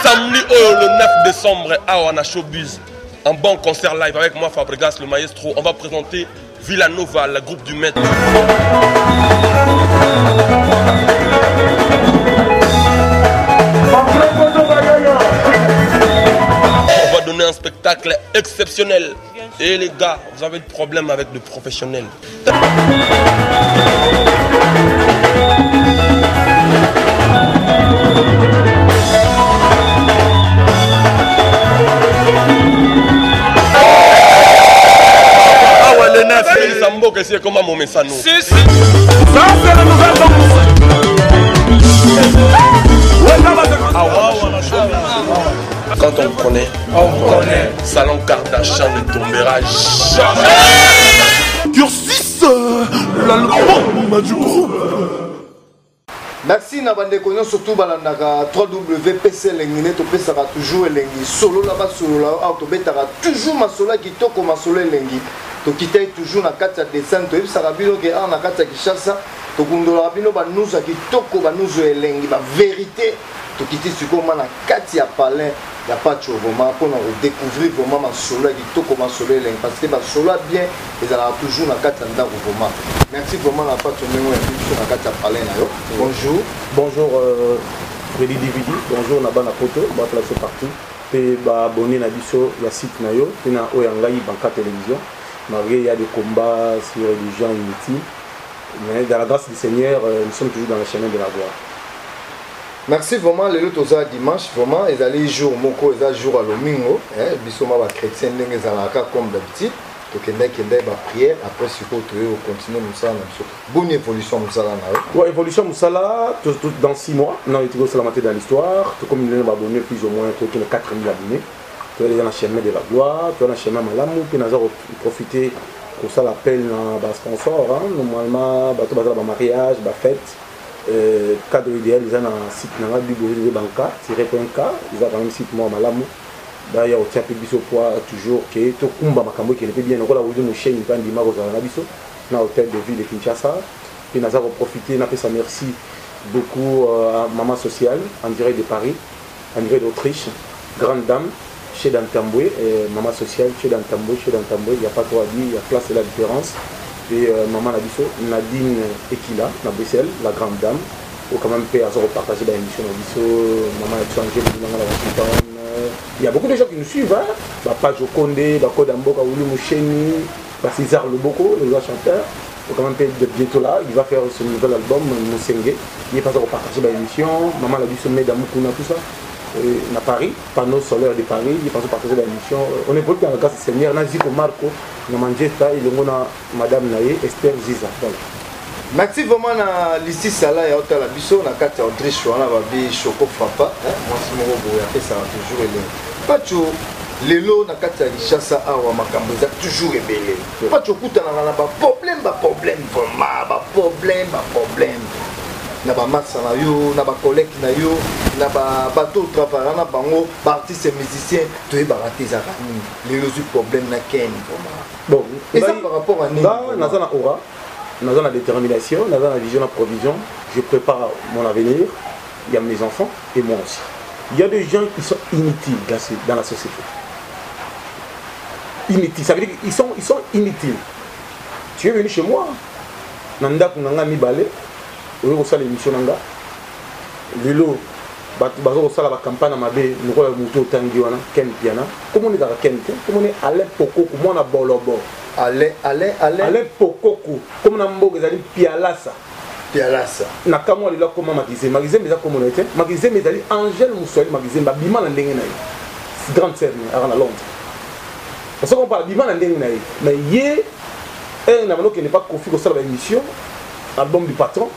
Samedi le 9 décembre, on a Showbiz. Un bon concert live avec moi, Fabregas, le maestro. On va présenter Villanova, la groupe du maître. On va donner un spectacle exceptionnel. Et les gars, vous avez des problèmes avec le professionnel. C'est comme mon message. Ça, c'est la nouvelle Quand on connaît, Salon Kardashian ne tombera jamais. Cursis, l'album du groupe. Merci Nabandeko, surtout balandaka www.pc Lengine, to pesara toujours Lengi. Solo là-bas, solo là, to betara toujours ma sola qui toko ma sola Lengi. To quitter toujours na kata descente, to ibsara bino ke na kata Kishasa, to kundola bino ba nusa qui toko ba nuso Lengi, ba vérité. To quitter sur comment na kati ya palin, ya pas de vraiment pour nous découvrir vraiment ma sola qui toko ma sola Lengi parce que ba sola bien, ils allont toujours na kata ndako vraiment. Merci vraiment la part de nous sur la kata palin na yo. Bonjour. Bonjour Freddy DVD, bonjour Nabana Poto, on va placer partout. Et abonner na biso la site na yo, et na Oyangai Banca Télévision. Malgré il y a des combats sur les gens inutiles, mais dans la grâce du Seigneur, nous sommes toujours dans le chemin de la gloire. Merci vraiment les autres dimanche vraiment ils allaient jour moko ils allaient jour à l'omingo biso ma chrétien ndenge zalaka comme d'habitude to kende ba prière après si faut continuer musala na bonne évolution musala na ouais évolution musala dans 6 mois non il faut la dans l'histoire tout comme il va abonner plus ou moins autour de 4000 abonnés tu es dans le chemin de la gloire tu es dans le chemin malamu puis nous allons profiter pour ça l'appel dans sponsor normalement bato bazala ba mariage ba fête cadre idéal ils ont un site na bibliothèque banca -.k ils ont un site moi malamu ba ya otia pe biso poids toujours que to kumba makambo qui est bien encore la wodi mo chaîne pas ndima ko na biso na hôtel de ville de Kinshasa et nous avons profité na ça merci beaucoup à maman sociale en direct de Paris en direct d'Autriche grande dame chez Dantamboué maman sociale chez Dantamboué il y a pas trop à dire il y a classe et la différence. Et maman Nabiso, Nadine Ekila, na Bruxelles, la grande dame, ou quand même peut partager l'émission Nabiso, maman Nabiso, Washington. Il y a beaucoup de gens qui nous suivent, hein. Page Okonde, Kodamboka, Oulu Moucheni, César Loboko, le grand chanteur. Ou quand même bientôt là, il va faire son nouvel album, Moussenge. Il est pas encore partager l'émission, maman Nabiso, Medamukuna, tout ça. À Paris, panneau solaire de Paris, il pense partager l'émission. On est beaucoup dans le cas du Seigneur, Naziko Marco, Namandjeta, et le monde Madame Naye, Esther Ziza. Voilà. Merci vraiment à l'ici Sala et à la Bisso, on a 4 Autriche, on a vu Choco Frappa, moi c'est mon robot, et ça va toujours aider. Pas tout, les lots, on a 4 Richassa, Awa Makambo, ça toujours ébélé. Pas tout, on a pas problème, vraiment, problème. Na ba massa na yo, na ba collègue na yo, na ba bateau travail na bango, ba artiste musicien, to e ba rater za kani. Les problèmes na ken bon, et ça par rapport à nous. Dans la aura, dans la détermination, dans la vision, la provision, je prépare mon avenir, il y a mes enfants et moi aussi. Il y a des gens qui sont inutiles dans la société. Inutiles, ça veut dire qu'ils sont inutiles. Tu es venu chez moi, nanda kunanga mi balé. Oui, on a l'émission nanga. Lelo, bazo sala ba campagne mabe, nous ko muto tangi wana, ken piana. Comment on est dans ken? Comment on est à l'époque comment on a bolobo. Allez pokoko. Comme na mboga zali pialasa. Na kamo lelo comment magize mais comment on était? Magize mais zali Angèle Moussouli magize ba bima na ndenge na yi. Grande sœur à Londres. Parce qu'on parle bima na ndenge na yi. Mais yé na mano qui n'est pas confié au sala ba émission, album du patron.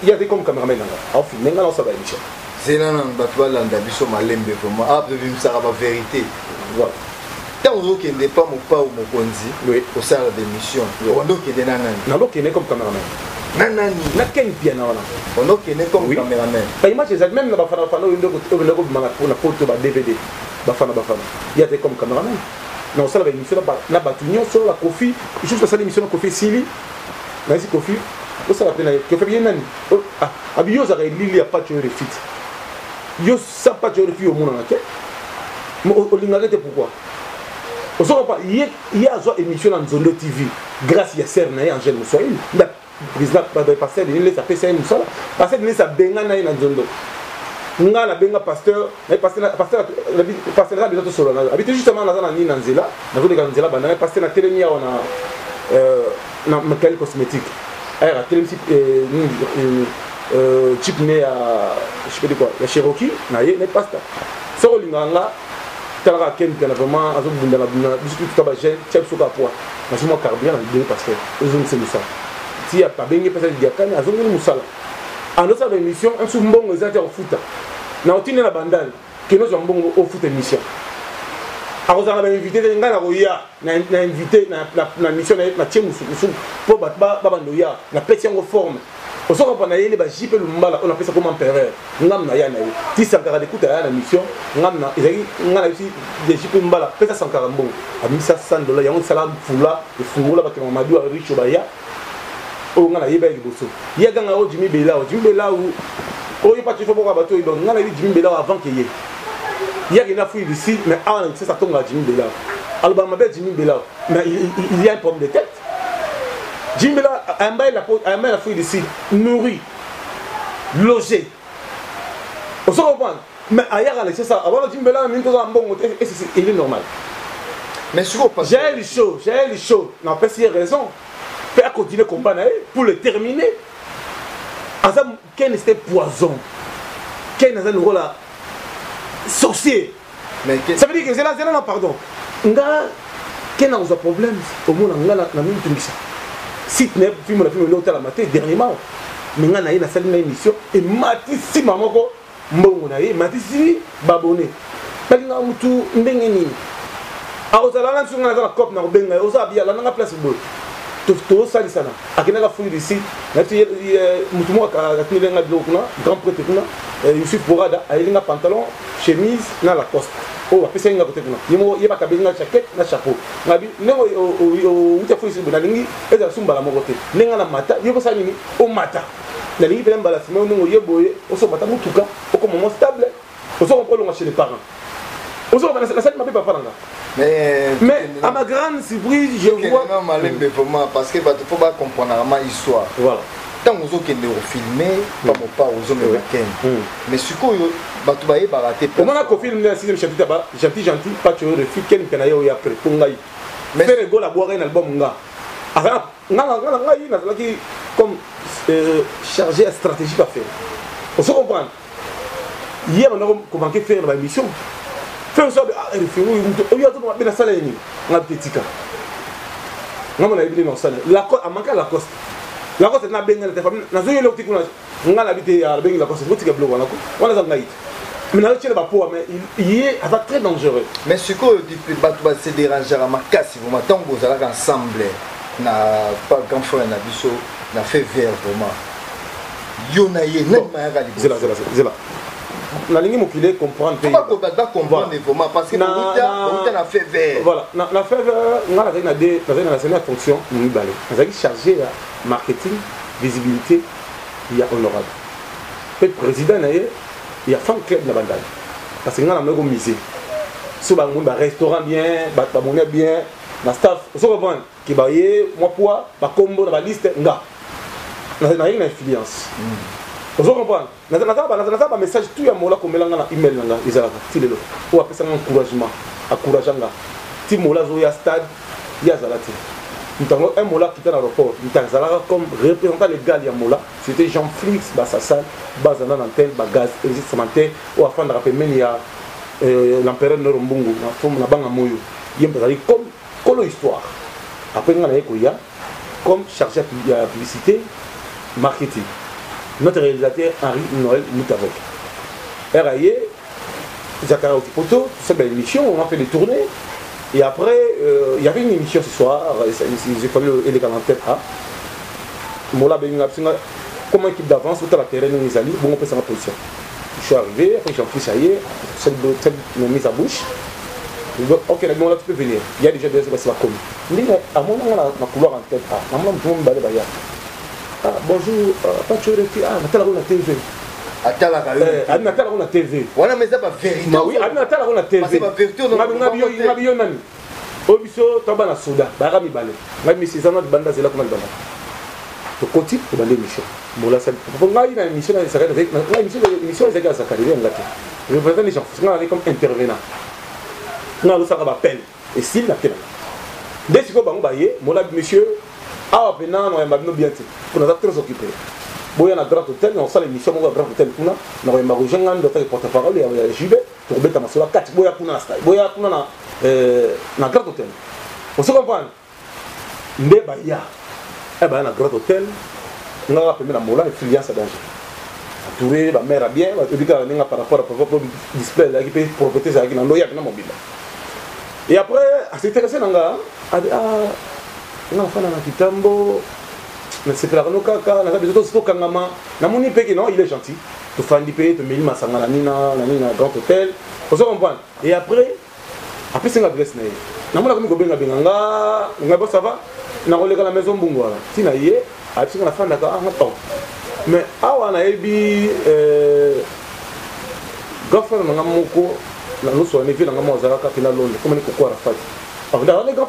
Il y a des comme caméraman là. Maintenant on s'en va émission. C'est là dans batwa landa biso malembe vraiment. Ah de vim ça va vérité. Voilà. Tant que n'est pas mon pas ou mon konzi. Oui. Au sein de l'émission. On doit qu'il est nanani. Na lo qu'il est comme caméraman. Nanani. Na ken piano là. On a qui comme oui. Caméraman. Par image les même na bafana bafana na photo ba DVD bafana. Il y a des comme caméraman. Non ça la émission na batunyo sur la Kofi, juste ça l'émission Kofi Sili. Vas-y Kofi. Ça la peine que fait bien nani. Ah, abio ça il y a pas tu refit. Yo ça pas tu refit au monde en quête. Mais au lingalete pourquoi? On se pas il y a une émission dans Zondo TV grâce à Serna et Angèle Moussoïl. Président pasteur de l'île s'appelle Saïd Moussala. Pasteur de l'île s'appelle Benga Naï Nanzondo. Nga la Benga pasteur, pasteur la bientôt solo. Habite justement dans la Nina Nzela, dans le Ganzela, banana pasteur na télémia on a na matériel cosmétique. Elle a télé type né à je sais pas quoi, la Cherokee, naïe, n'est pas ça. Soro linganga, tala ken kana vraiment azo bunda la bunda, biscuit tout ba gel, chef soka poa. Na suma carburant na deux pasteur. Ozon c'est ça. Si y a pas bien passé de diakane azo ngini musala. En notre émission, un soumbongo ezati au foot. Na otine na bandal, que nous zombongo au foot émission. Alors ça va inviter nga na roya, na invité na mission na tiemu sukusu pour ba bandoya, na petit en forme. On se comprend naïe ba jipe lumbala, on appelle ça comme empereur. Ngam na ya naïe. Si ça garde écoute à la mission, ngam na ezali ngana aussi des jipe lumbala, pesa 140 bon. A $1100, yango salam fula, e fungula ba ke Mamadou a richo ba ya. O ngana yeba liboso. Ya ganga o Jimmy Bella o y pas tu faut pas bateau donc ngana Jimmy Bella avant qu'il y ait. Il y a une fouille ici mais ah c'est ça tombe à Jimmy Bella. Alba ma belle Jimmy Bella mais il y a un pomme de tête. Jimmy Bella un bail la fouille ici nourri logé. On se comprend mais ailleurs c'est ça avant Jimmy Bella même tout en bon et il est normal. Mais sur pas j'ai les shows non pas si raison. Faire continuer le combat pour le terminer. Azam Ken était poison. Ken a un rôle sorcier. Mais ça veut dire que c'est là non pardon. Nga Ken a un problème au monde nga na même tout ça. Si tu n'es film l'hôtel à matin dernièrement. Mais nga na salle na émission et matisi mamoko mbongo na ye matisi babone. Balinga mutu ndenge nini. A ozala na sunga na cop na benga ozabia la na place bo. Tout ça lisana akina la fouille ici nati mutumo akatinga blokuna grand prêtre kuna Yusuf Bourada alinga pantalon chemise na la coste o apesa inga kote kuna yimo yeba kabinga jacket na chapeau ngabi nengo o uta fouille ici bonalingi eza sumba la mokote nenga na mata yebo sanini o mata na lingi pele mbala sima nengo yeboye o so mata mutuka o comme moment stable o so comprendre chez les parents o so la salle m'a pas paranga. Mais à ma grande surprise, je vois. Parce que il faut pas comprendre l'histoire. Voilà. Tant que vous avez filmé, pas aux hommes mais ce que vous avez raté. On a filmé le 6e chapitre, gentil, pas tu veux film qui est là après. Mais faire go la boire un album nga. Comme chargé à stratégie à faire. On se comprend. Hier on a commencé à faire la mission. Fais ça de film où il y a tout le monde salle ni on a petit cas on a habité dans salle la côte a manqué la côte na benga la famille na zo yelo tikuna on a habité à benga la côte c'est petit bloc on a zangaït mais na tire ba po mais il est très dangereux mais ce que dit ba se déranger à ma casse vous m'attend vous allez ensemble na pas grand frère na biso na fait vert vraiment yonaye na ma c'est là la ligne mokile comprendre pas comprendre vraiment parce que on a fait vert voilà na fait vert on a la dernière fonction nous balé on a chargé la marketing visibilité il y a honorable le président il y a fan club na bandal parce que on a même misé sur ba monde ba restaurant bien ba monnaie bien na staff so comprendre qui ba yé moi poids ba combo na ba liste nga na une influence. Vous comprenez? Nous avons un message tout le monde comme l'anga email l'anga izalaka tilelo. Ou après ça un encouragement, encourageant. Si mola zo ya stade, ya zalati. Nous avons un mola qui est dans l'aéroport. Nous avons comme représentant légal ya mola. C'était Jean-Flix Bassasal, Bazana l'antenne, bagaz, existe ou afin de rappeler même il y a l'empereur Norombungu, na forme na banga moyo. Il y a comme colo histoire. Après on a ya comme chargé de publicité, marketing. Notre réalisateur Henri Noël Moutavok. RAE, Zakara Otipoto, c'est une émission, on a fait des tournées. Et après, il y avait une émission ce soir, j'ai fallu élégant en tête A. Mola Benga, comme équipe d'avance, au terrain nous les alliés, bon on peut s'en position. Je suis arrivé, après j'ai pris ça y est, cette mise à bouche. Ok, là tu peux venir. Il y a déjà des gens qui sont commis. Je dis, à mon moment, ma couloir en tête, tout le monde va aller. Bonjour, pas tu es Natal on a TV. Natal on a TV. Voilà, mais c'est pas vérité. Oui, Natal on a TV. C'est pas vérité. On a bio nani. Obiso tamba na soda, bara mi balé. Ngai mi sisana de banda zela comme banda. To koti to bande mission. Mola ça. Pour ngai na mission na sakari avec ngai mission na sakari sakari ngati. Je présente les gens, ngai comme intervenant. Non, nous avons appel. Et s'il n'a pas dès que vous avez mon monsieur, ah, maintenant, on a bien été. On a très occupé. Bon, il y a un grand hôtel, on sait l'émission, on a un grand hôtel. On a un marocain, on a un porte-parole, on a un JB, pour mettre ma soeur 4. Bon, il y a un grand hôtel. On se comprend. Mais il y a un grand hôtel, on a appelé la mola et filière à danger. Touré, ma mère a bien, on a dit qu'elle a par rapport à display, qui peut propriété, ça qui n'a pas mobile. Et après, c'est intéressant, on a dit, on a fait un kitambo, c'est clair, on a besoin de ce kangama, on a mon épée, non, il est gentil. Tu fais un épée, tu mets une massanga, la nina, grand hôtel, on se comprend. Et après, c'est une adresse. On a dit, on a ça va, on a relégé la maison Bungo. Si on a dit, on a fait un temps. Mais, on a dit, Gaffer, on a moko. La nous sommes arrivés dans la maison Zara Kapina Londres, comme les cocots à la faille. Alors, les gars,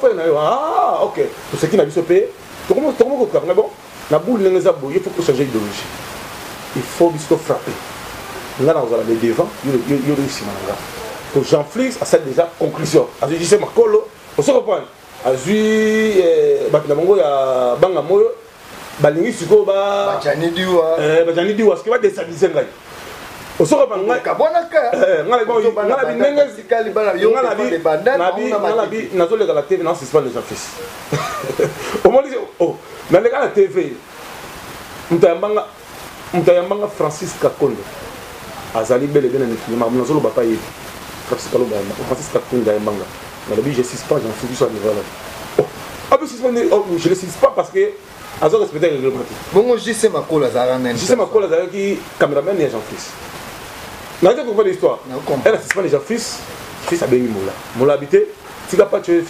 ok, tout ce qui n'a pas été tout le monde est bon. La boule n'est pas il faut que changer d'idéologie. Il faut frapper. Là, on a les devants, il y a réussi. Donc, Jean-Flix a cette déjà conclusion. Je dis, c'est ma colo, on se reprend. Azui, Bakinamongo, il y a Bangamoyo, Balingi Suko, Bajani Diwa, ce qui va déstabiliser. On se reprend. La TV non c'est pas les offices. Au moins oh mais les gars la TV mutayambanga Francis Kakondo azali bel et bien na film na zolo bapa yi Francis Kakondo yambanga mais le but je suis pas j'en suis sur le niveau là. Je ne sais pas parce que azo respecter le règlement. Bon je sais ma cola Zaranen. Je sais ma cola Zaranen qui caméraman et Jean-Fils. N'a pas compris l'histoire. Elle assiste pas les Jean-Fils, fils a béni Moula. Moula habité, tu vas pas tuer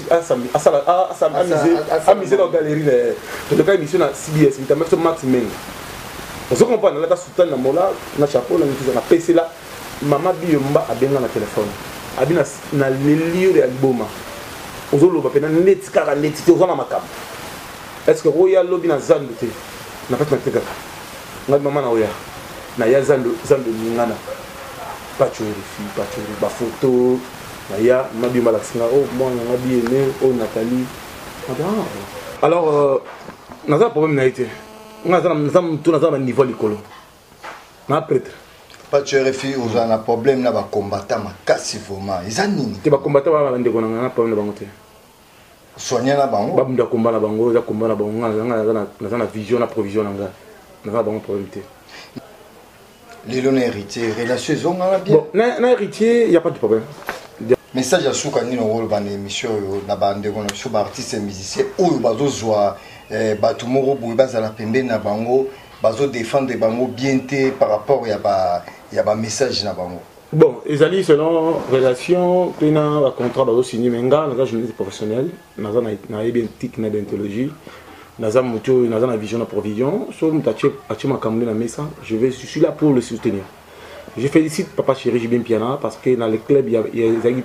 amusé dans la galerie de la émission à CBS, mais tu as même Max Meng. On se comprend, on a soutenu la Moula, on a chapeau, on a PC là, maman Biomba a bien dans le téléphone. A bien dans le lieu de l'album. On se lobe, on a net car net, on a ma cam. Est-ce que Royal Lobby na Zandoté n'a pas de gars. On a maman na Oya. Na ya Zando Ningana. Pas tuer les filles, pas tuer les photos. Naya, m'a bien malaxina. Oh, moi, on a bien aimé. Oh, Nathalie. Alors, nous avons un problème naïté. Nous avons un niveau d'école. Nous avons prêtre. Pas tuer les filles, nous avons un problème. Nous avons un combattant, mais casse vraiment. Ils ont nini. Tu vas combattre, nous avons un problème de bangoté. Soigner la bango. Nous avons un combat la bango, nous avons un combat la bango. Nous avons une vision, une provision. Nous avons un problème. Les lois héritiers, relation ils ont bien. Bon, non héritier, il n'y a pas de problème. Message à Soukani dans rôle dans l'émission, na bande on sur artistes et musiciens ou bazo zoa batumoro buibaza la pembe na bango bazo défendre bango bien té par rapport il y a message na bango. Bon, les alliés selon relation, tu as un contrat bazo signé menga, na journaliste professionnel, na bien tic na d'anthologie. Nous avons la vision de la provision. Je suis là pour le soutenir. Je félicite Papa Chéri Jibin Piana parce que dans le club, il y a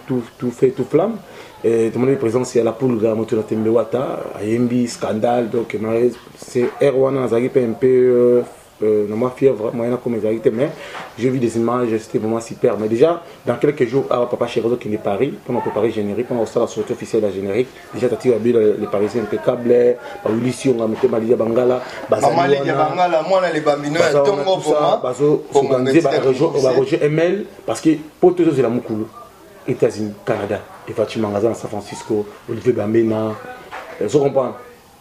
tout fait, tout flamme. Et tout le monde est présent, c'est la poule de la Tembewata, Ayembi, scandale. Donc, c'est Erwan, un peu. Moi fièvre, moi comme vérité, mais j'ai vu des images, c'était vraiment super. Mais déjà, dans quelques jours, Papa Chéri qui est Paris, pendant que Paris générique, pendant que la sortie officielle de la générique, déjà tu as vu les Parisiens impeccables, Ulissi, on a mis Malia Bangala, Malia Bangala, moi les bambino, Tongo pour on va rejoindre ML parce que pour tous les Moukoulou, États-Unis, Canada, et Fatima Magasin, San Francisco, Olivier Bambena, vous comprenez.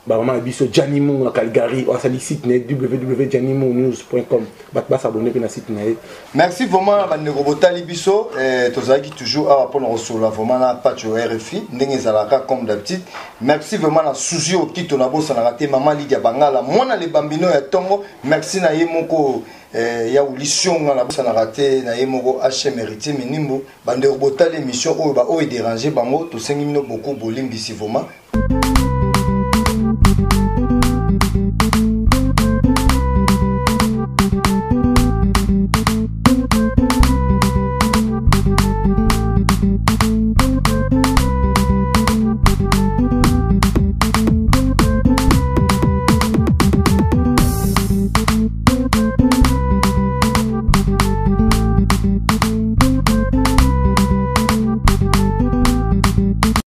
vraiment biso Janimo na Calgary ou ça site www.janimonews.com ba s'abonner na site na. Merci vraiment bande robotali biso tozaki toujours à pour recevoir vraiment na page RFI ndenge zalaka comme d'habitude. Merci vraiment na Suzy Okito na bossa na raté maman Lydia Bangala mwana le bambino ya tongo merci na yemoko ya ulission na bossa na raté na yemoko HM héritier minimbo bande robotali émission o ba o déranger bango to sengi mino beaucoup bolimbisi vraiment